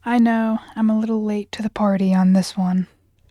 I know, I'm a little late to the party on this one.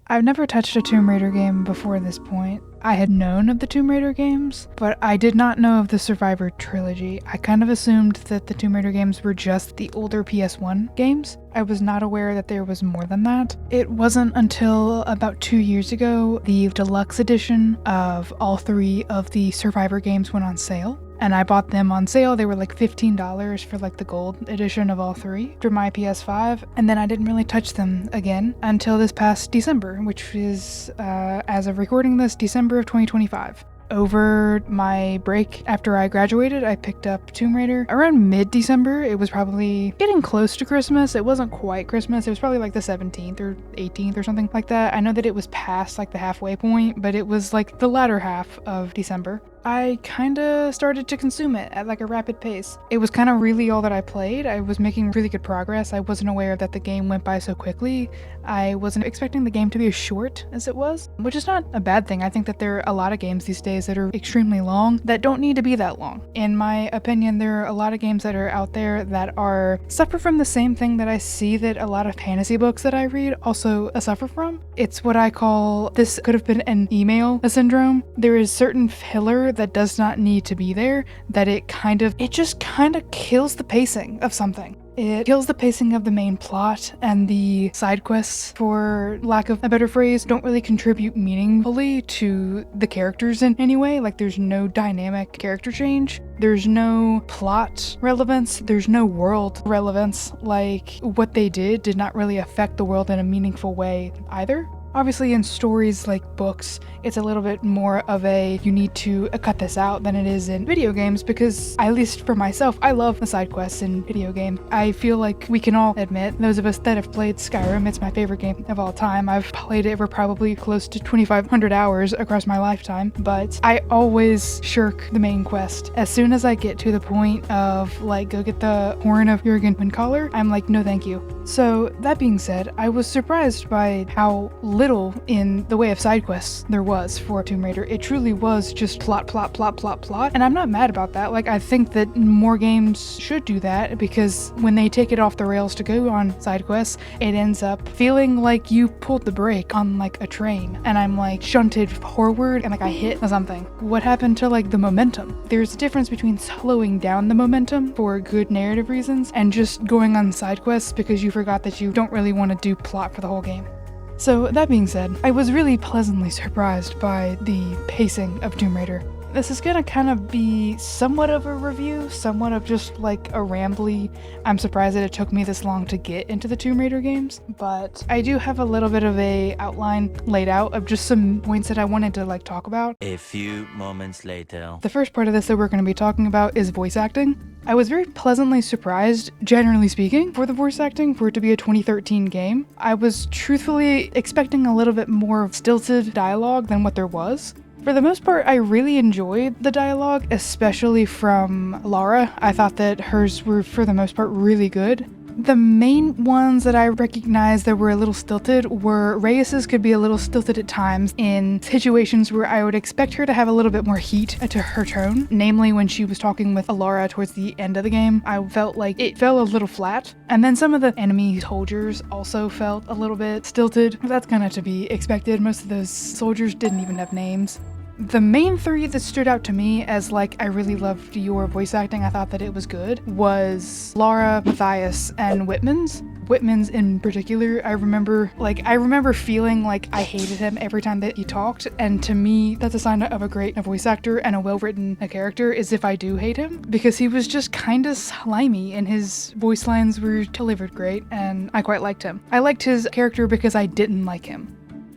I've never touched a Tomb Raider game before this point. I had known of the Tomb Raider games, but I did not know of the Survivor trilogy. I kind of assumed that the Tomb Raider games were just the older PS1 games. I was not aware that there was more than that. It wasn't until about 2 years ago the deluxe edition of all 3 of the Survivor games went on sale. And I bought them on sale. They were like $15 for like the gold edition of all 3 for my PS5. And then I didn't really touch them again until this past December, which is, as of recording this, December of 2025. Over my break after I graduated, I picked up Tomb Raider around mid-December. It was probably getting close to Christmas. It wasn't quite Christmas. It was probably like the 17th or 18th or something like that. I know that it was past like the halfway point, but it was like the latter half of December. I kinda started to consume it at like a rapid pace. It was kinda really all that I played. I was making really good progress. I wasn't aware that the game went by so quickly. I wasn't expecting the game to be as short as it was, which is not a bad thing. I think that there are a lot of games these days that are extremely long that don't need to be that long. In my opinion, there are a lot of games that are out there that suffer from the same thing that I see that a lot of fantasy books that I read also suffer from. It's what I call, this could have been an email syndrome. There is certain filler that does not need to be there, that it just kind of kills the pacing of something. It kills the pacing of the main plot, and the side quests, for lack of a better phrase, don't really contribute meaningfully to the characters in any way. Like, there's no dynamic character change. There's no plot relevance. There's no world relevance. Like, what they did not really affect the world in a meaningful way either. Obviously, in stories like books, it's a little bit more of a you need to cut this out than it is in video games, because, at least for myself, I love the side quests in video games. I feel like we can all admit, those of us that have played Skyrim, it's my favorite game of all time. I've played it for probably close to 2,500 hours across my lifetime, but I always shirk the main quest. As soon as I get to the point of, like, go get the Horn of Jurgen Windcaller, I'm like, no thank you. So, that being said, I was surprised by how little in the way of side quests there was for Tomb Raider. It truly was just plot, and I'm not mad about that. Like, I think that more games should do that, because when they take it off the rails to go on side quests, it ends up feeling like you pulled the brake on like a train, and I'm like shunted forward and like I hit something. What happened to like the momentum? There's a difference between slowing down the momentum for good narrative reasons and just going on side quests because you forgot that you don't really want to do plot for the whole game. So, that being said, I was really pleasantly surprised by the pacing of Tomb Raider. This is gonna kind of be somewhat of a review, somewhat of just like a rambly, I'm surprised that it took me this long to get into the Tomb Raider games, but I do have a little bit of a outline laid out of just some points that I wanted to like talk about. A few moments later. The first part of this that we're gonna be talking about is voice acting. I was very pleasantly surprised, generally speaking, for the voice acting, for it to be a 2013 game. I was truthfully expecting a little bit more stilted dialogue than what there was. For the most part, I really enjoyed the dialogue, especially from Lara. I thought that hers were, for the most part, really good. The main ones that I recognized that were a little stilted were Reyes's could be a little stilted at times in situations where I would expect her to have a little bit more heat to her tone. Namely, when she was talking with Lara towards the end of the game, I felt like it fell a little flat. And then some of the enemy soldiers also felt a little bit stilted. That's kind of to be expected. Most of those soldiers didn't even have names. The main 3 that stood out to me as like I really loved your voice acting, I thought that it was good, was Lara, Matthias, and Whitman's. Whitman's in particular, I remember feeling like I hated him every time that he talked, and to me, that's a sign of a great voice actor and a well-written character, is if I do hate him, because he was just kinda slimy and his voice lines were delivered great, and I quite liked him. I liked his character because I didn't like him.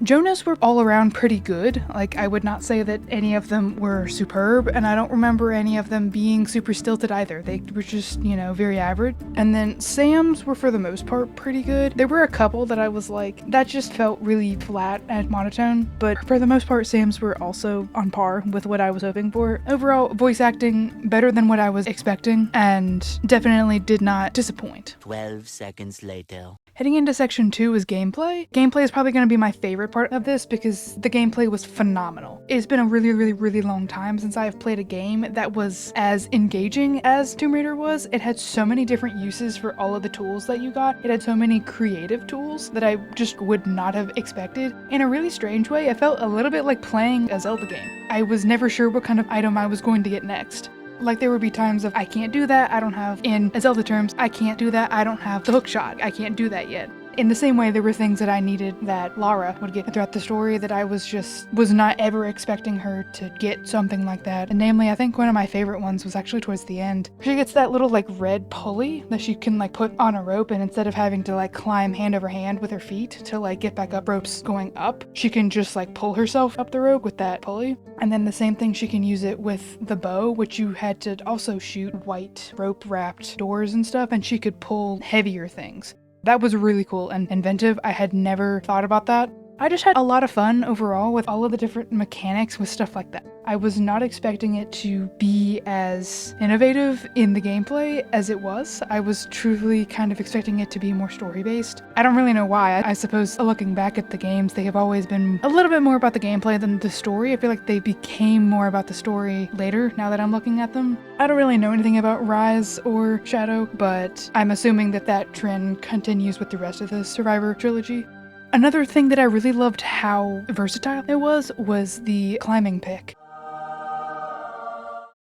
Jonas were all around pretty good. Like, I would not say that any of them were superb, and I don't remember any of them being super stilted either. They were just, very average. And then Sam's were for the most part pretty good. There were a couple that I was like, that just felt really flat and monotone, but for the most part, Sam's were also on par with what I was hoping for. Overall, voice acting better than what I was expecting, and definitely did not disappoint. 12 seconds later. Heading into section 2 is gameplay. Gameplay is probably going to be my favorite favorite part of this because the gameplay was phenomenal. It's been a really long time since I've played a game that was as engaging as Tomb Raider was. It had so many different uses for all of the tools that you got. It had so many creative tools that I just would not have expected. In a really strange way, I felt a little bit like playing a Zelda game. I was never sure what kind of item I was going to get next. Like there would be times of, I can't do that, I don't have, in Zelda terms, I can't do that, I don't have the hook shot, I can't do that yet. In the same way, there were things that I needed that Lara would get throughout the story that I was not ever expecting her to get something like that. And namely, I think one of my favorite ones was actually towards the end. She gets that little like red pulley that she can like put on a rope, and instead of having to like climb hand over hand with her feet to like get back up ropes going up, she can just like pull herself up the rope with that pulley. And then the same thing, she can use it with the bow, which you had to also shoot white rope wrapped doors and stuff, and she could pull heavier things. That was really cool and inventive. I had never thought about that. I just had a lot of fun overall with all of the different mechanics with stuff like that. I was not expecting it to be as innovative in the gameplay as it was. I was truly kind of expecting it to be more story-based. I don't really know why. I suppose looking back at the games, they have always been a little bit more about the gameplay than the story. I feel like they became more about the story later, now that I'm looking at them. I don't really know anything about Rise or Shadow, but I'm assuming that that trend continues with the rest of the Survivor trilogy. Another thing that I really loved how versatile it was the climbing pick.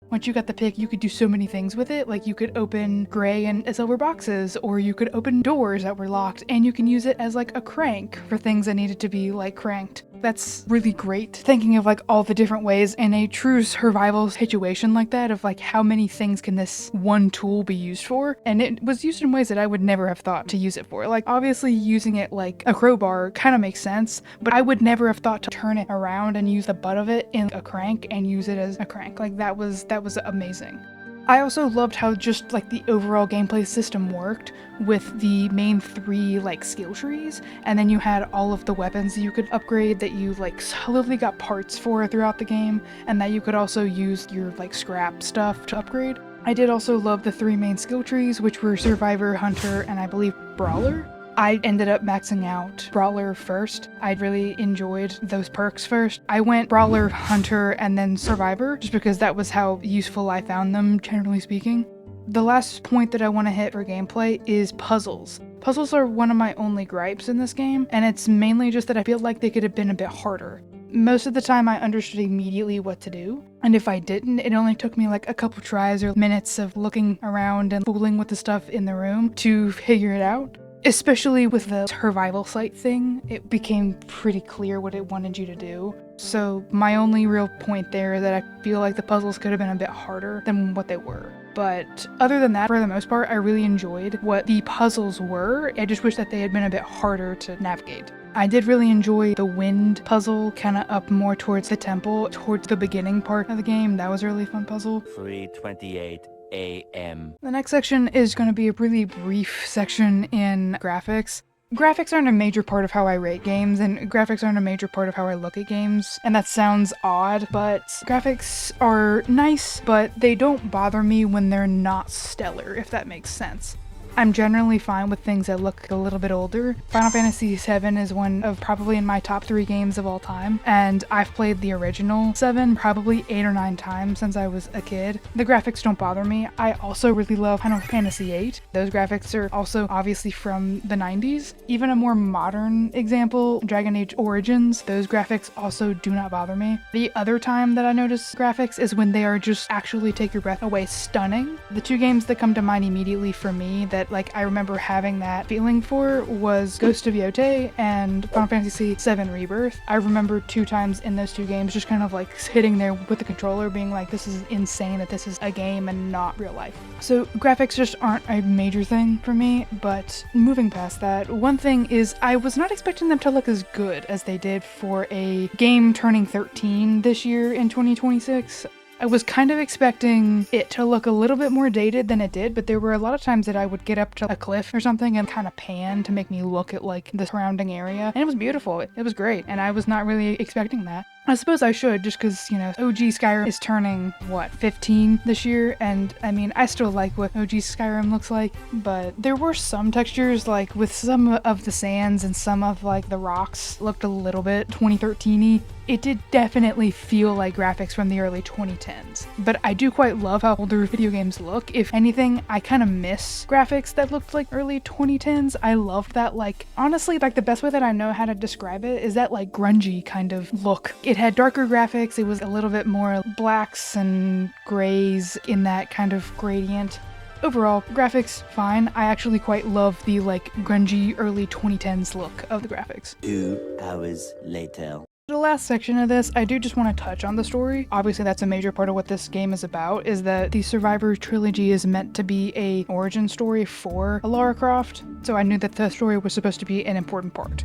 Once you got the pick, you could do so many things with it. Like you could open gray and silver boxes, or you could open doors that were locked, and you can use it as like a crank for things that needed to be like cranked. That's really great. Thinking of like all the different ways in a true survival situation like that, of like how many things can this one tool be used for? And it was used in ways that I would never have thought to use it for. Like obviously using it like a crowbar kind of makes sense, but I would never have thought to turn it around and use the butt of it in a crank and use it as a crank. Like that was amazing. I also loved how just like the overall gameplay system worked with the main 3 like skill trees, and then you had all of the weapons that you could upgrade that you like slowly got parts for throughout the game, and that you could also use your like scrap stuff to upgrade. I did also love the 3 main skill trees, which were Survivor, Hunter, and I believe Brawler. I ended up maxing out Brawler first. I really enjoyed those perks first. I went Brawler, Hunter, and then Survivor, just because that was how useful I found them, generally speaking. The last point that I want to hit for gameplay is puzzles. Puzzles are one of my only gripes in this game, and it's mainly just that I feel like they could have been a bit harder. Most of the time I understood immediately what to do, and if I didn't, it only took me like a couple tries or minutes of looking around and fooling with the stuff in the room to figure it out. Especially with the survival site thing, it became pretty clear what it wanted you to do. So my only real point there is that I feel like the puzzles could have been a bit harder than what they were. But other than that, for the most part, I really enjoyed what the puzzles were. I just wish that they had been a bit harder to navigate. I did really enjoy the wind puzzle, kind of up more towards the temple, towards the beginning part of the game. That was a really fun puzzle. 3:28 a.m. The next section is going to be a really brief section in graphics. Graphics aren't a major part of how I rate games, and graphics aren't a major part of how I look at games, and that sounds odd, but graphics are nice, but they don't bother me when they're not stellar, if that makes sense. I'm generally fine with things that look a little bit older. Final Fantasy VII is one of probably in my top 3 games of all time, and I've played the original 7 probably 8 or 9 times since I was a kid. The graphics don't bother me. I also really love Final Fantasy VIII. Those graphics are also obviously from the 90s. Even a more modern example, Dragon Age Origins, those graphics also do not bother me. The other time that I notice graphics is when they are just actually take your breath away stunning. The 2 games that come to mind immediately for me that like I remember having that feeling for was Ghost of Yotei and Final Fantasy VII Rebirth. I remember 2 times in those 2 games just kind of like sitting there with the controller being like, this is insane that this is a game and not real life. So graphics just aren't a major thing for me, but moving past that, one thing is I was not expecting them to look as good as they did for a game turning 13 this year in 2026. I was kind of expecting it to look a little bit more dated than it did, but there were a lot of times that I would get up to a cliff or something and kind of pan to make me look at like the surrounding area, and it was beautiful. It was great, and I was not really expecting that. I suppose I should, just because, OG Skyrim is turning, 15 this year, and I mean, I still like what OG Skyrim looks like, but there were some textures, like with some of the sands and some of like the rocks looked a little bit 2013-y. It did definitely feel like graphics from the early 2010s, but I do quite love how older video games look. If anything, I kind of miss graphics that looked like early 2010s. I loved that, like, honestly, like the best way that I know how to describe it is that like grungy kind of look. It had darker graphics, it was a little bit more blacks and grays in that kind of gradient. Overall, graphics fine. I actually quite love the like grungy early 2010s look of the graphics. 2 hours later. The last section of this, I do just want to touch on the story. Obviously, that's a major part of what this game is about, is that the Survivor trilogy is meant to be an origin story for Lara Croft, so I knew that the story was supposed to be an important part.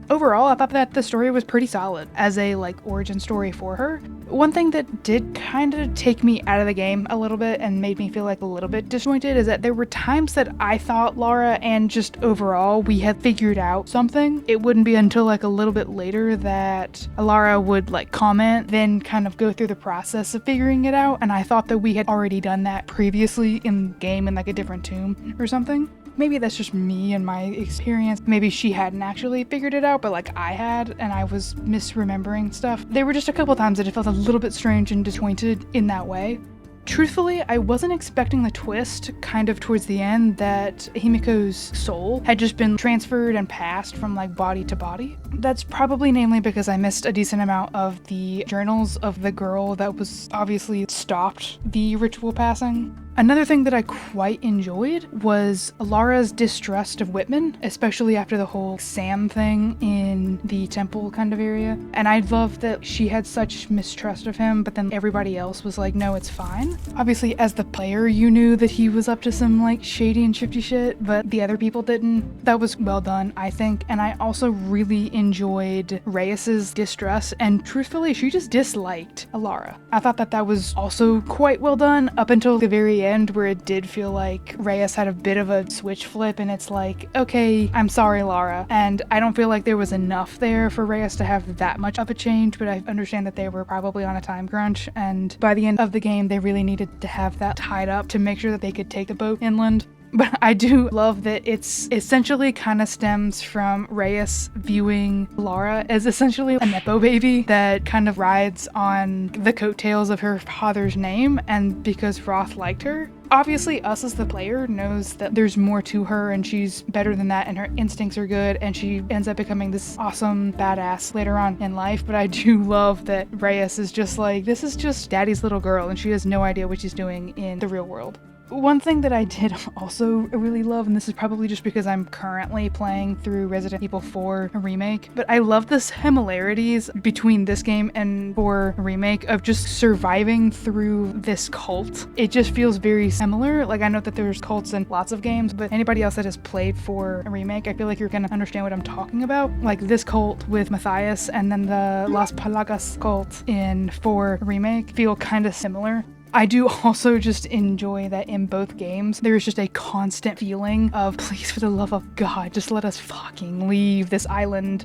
Overall, I thought that the story was pretty solid as a like origin story for her. One thing that did kind of take me out of the game a little bit and made me feel like a little bit disjointed is that there were times that I thought Lara and just overall we had figured out something. It wouldn't be until like a little bit later that Lara would like comment, then kind of go through the process of figuring it out, and I thought that we had already done that previously in the game in like a different tomb or something. Maybe that's just me and my experience. Maybe she hadn't actually figured it out, but like I had, and I was misremembering stuff. There were just a couple times that it felt a little bit strange and disjointed in that way. Truthfully, I wasn't expecting the twist kind of towards the end that Himiko's soul had just been transferred and passed from like body to body. That's probably namely because I missed a decent amount of the journals of the girl that was obviously stopped the ritual passing. Another thing that I quite enjoyed was Lara's distrust of Whitman, especially after the whole Sam thing in the temple kind of area. And I love that she had such mistrust of him, but then everybody else was like, no, it's fine. Obviously, as the player, you knew that he was up to some like shady and shifty shit, but the other people didn't. That was well done, I think. And I also really enjoyed Reyes's distrust, and truthfully, she just disliked Lara. I thought that that was also quite well done up until the very end, where it did feel like Reyes had a bit of a switch flip, and it's like, okay, I'm sorry, Lara. And I don't feel like there was enough there for Reyes to have that much of a change, but I understand that they were probably on a time crunch, and by the end of the game, they really needed to have that tied up to make sure that they could take the boat inland. But I do love that it's essentially kind of stems from Reyes viewing Lara as essentially a Nepo baby that kind of rides on the coattails of her father's name, and because Roth liked her. Obviously, us as the player knows that there's more to her and she's better than that and her instincts are good and she ends up becoming this awesome badass later on in life, but I do love that Reyes is just like, this is just daddy's little girl and she has no idea what she's doing in the real world. One thing that I did also really love, and this is probably just because I'm currently playing through Resident Evil 4 Remake, but I love the similarities between this game and 4 Remake of just surviving through this cult. It just feels very similar. Like, I know that there's cults in lots of games, but anybody else that has played 4 Remake, I feel like you're gonna understand what I'm talking about. Like this cult with Matthias and then the Las Palagas cult in 4 Remake feel kind of similar. I do also just enjoy that in both games, there's just a constant feeling of, please, for the love of God, just let us fucking leave this island.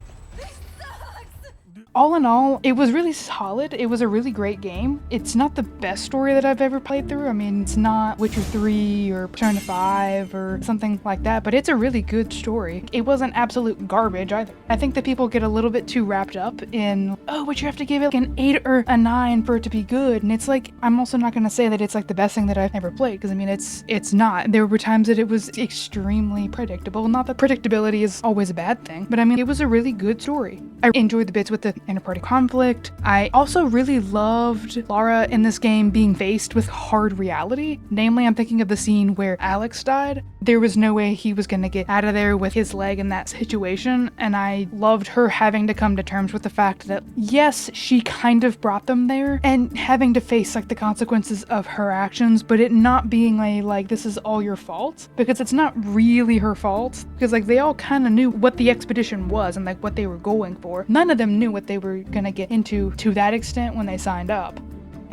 All in all, it was really solid. It was a really great game. It's not the best story that I've ever played through. I mean, it's not Witcher 3 or Persona 5 or something like that, but it's a really good story. It wasn't absolute garbage either. I think that people get a little bit too wrapped up in, oh, but you have to give it like an 8 or a 9 for it to be good. And it's like, I'm also not going to say that it's like the best thing that I've ever played, because I mean, it's not. There were times that it was extremely predictable. Not that predictability is always a bad thing, but I mean, it was a really good story. I enjoyed the bits with the interparty conflict. I also really loved Lara in this game being faced with hard reality. Namely, I'm thinking of the scene where Alex died. There was no way he was going to get out of there with his leg in that situation, and I loved her having to come to terms with the fact that, yes, she kind of brought them there, and having to face like the consequences of her actions, but it not being like, this is all your fault, because it's not really her fault, because like they all kind of knew what the expedition was and like what they were going for. None of them knew what they were gonna get into to that extent when they signed up.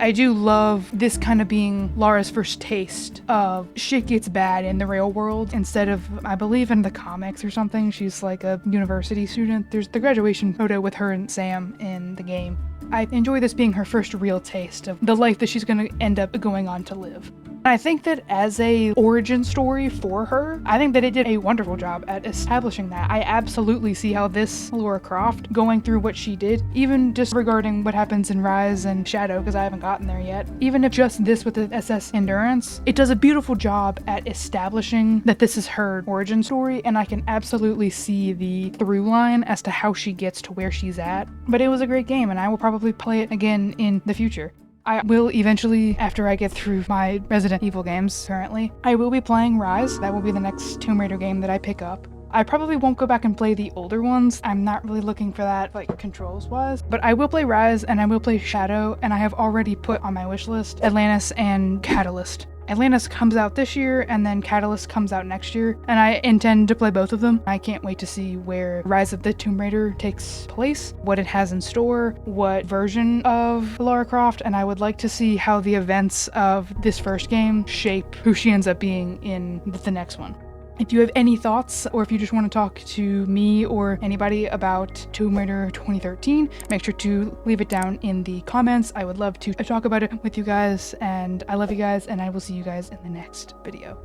I do love this kind of being Lara's first taste of shit gets bad in the real world instead of, I believe in the comics or something, she's like a university student. There's the graduation photo with her and Sam in the game. I enjoy this being her first real taste of the life that she's going to end up going on to live. I think that as a origin story for her, I think that it did a wonderful job at establishing that. I absolutely see how this Lara Croft going through what she did, even just regarding what happens in Rise and Shadow, because I haven't gotten there yet, even if just this with the SS Endurance, it does a beautiful job at establishing that this is her origin story, and I can absolutely see the through line as to how she gets to where she's at. But it was a great game, and I will probably play it again in the future. I will eventually, after I get through my Resident Evil games currently, I will be playing Rise. That will be the next Tomb Raider game that I pick up. I probably won't go back and play the older ones. I'm not really looking for that, like, controls-wise. But I will play Rise, and I will play Shadow, and I have already put on my wish list Atlantis and Catalyst. Atlantis comes out this year, and then Catalyst comes out next year, and I intend to play both of them. I can't wait to see where Rise of the Tomb Raider takes place, what it has in store, what version of Lara Croft, and I would like to see how the events of this first game shape who she ends up being in the next one. If you have any thoughts, or if you just want to talk to me or anybody about Tomb Raider 2013, make sure to leave it down in the comments. I would love to talk about it with you guys, and I love you guys, and I will see you guys in the next video.